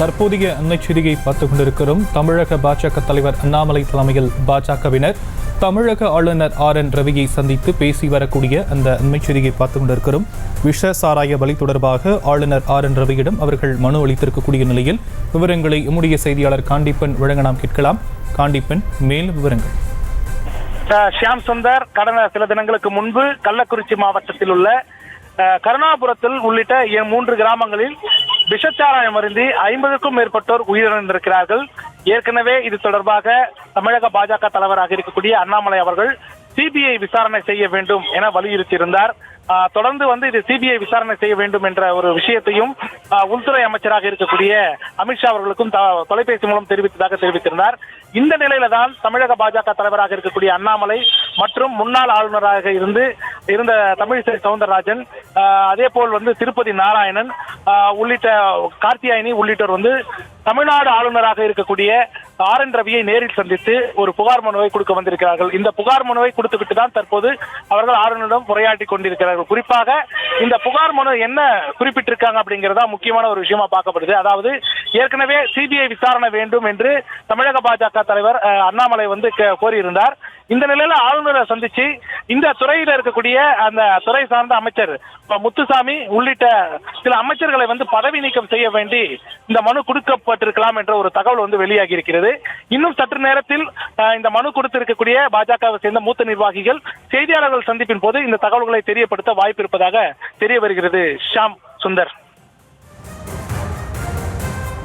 தற்போதைய அண்மைச் செய்தியை பார்த்துக் கொண்டிருக்கிறோம். தமிழக பாஜக தலைவர் அண்ணாமலை தலைமையில் பாஜகவினர் தமிழக ஆளுநர் RN ரவியை சந்தித்து பேசி வரக்கூடிய அந்த அண்மைச் செய்தியை பார்த்துக் கொண்டிருக்கிறோம். விஷ சாராய பலி தொடர்பாக ஆளுநர் RN ரவியிடம் அவர்கள் மனு அளித்திருக்கக்கூடிய நிலையில் விவரங்களை நம்முடைய செய்தியாளர் காண்டிப்பன் வழங்க நாம் கேட்கலாம். காண்டிப்பன், மேலும் விவரங்கள். ஷியாம் சுந்தர், கடந்த சில தினங்களுக்கு முன்பு கள்ளக்குறிச்சி மாவட்டத்தில் உள்ள கருணாபுரத்தில் உள்ளிட்ட 3 கிராமங்களில் விஷச்சாராயம் அருந்தி 50க்கும் மேற்பட்டோர் உயிரிழந்திருக்கிறார்கள். ஏற்கனவே இது தொடர்பாக தமிழக பாஜக தலைவராக இருக்கக்கூடிய அண்ணாமலை அவர்கள் சிபிஐ விசாரணை செய்ய வேண்டும் என வலியுறுத்தியிருந்தார். தொடர்ந்து இது சிபிஐ விசாரணை செய்ய வேண்டும் என்ற ஒரு விஷயத்தையும் உள்துறை அமைச்சராக இருக்கக்கூடிய அமித்ஷா அவர்களுக்கும் தொலைபேசி மூலம் தெரிவித்திருந்தார். இந்த நிலையில தான் தமிழக பாஜக தலைவராக இருக்கக்கூடிய அண்ணாமலை மற்றும் முன்னாள் ஆளுநராக இருந்த தமிழிசை சவுந்தரராஜன், அதே போல் திருப்பதி நாராயணன் உள்ளிட்ட கார்த்தியாயினி உள்ளிட்டோர் தமிழ்நாடு ஆளுநராக இருக்கக்கூடிய RN ரவியை நேரில் சந்தித்து ஒரு புகார் மனுவை கொடுக்க வந்திருக்கிறார்கள். இந்த புகார் மனுவை கொடுத்துவிட்டு தான் தற்போது அவர்கள் ஆளுநரிடம் உரையாற்றி கொண்டிருக்கிறார்கள். குறிப்பாக இந்த புகார் மனு என்ன குறிப்பிட்டிருக்காங்க அப்படிங்கிறதா முக்கியமான ஒரு விஷயமா பார்க்கப்படுது. அதாவது ஏற்கனவே சிபிஐ விசாரணை வேண்டும் என்று தமிழக பாஜக தலைவர் அண்ணாமலை கோரியிருந்தார். இந்த நிலையில ஆளுநரை சந்திச்சு இந்த துறையில இருக்கக்கூடிய அந்த துறை சார்ந்த அமைச்சர் முத்துசாமி உள்ளிட்ட சில அமைச்சர்களை பதவி நீக்கம் செய்ய வேண்டி இந்த மனு கொடுக்கப்பட்டிருக்கலாம் என்ற ஒரு தகவல் வெளியாகி இருக்கிறது. இன்னும் சற்று நேரத்தில் இந்த மனு கொடுத்திருக்கக்கூடிய பாஜகவை சேர்ந்த மூத்த நிர்வாகிகள் செய்தியாளர்கள் சந்திப்பின் போது இந்த தகவல்களை தெரியப்படுத்த வாய்ப்பு இருப்பதாக தெரிய வருகிறது. ஷியாம் சுந்தர்.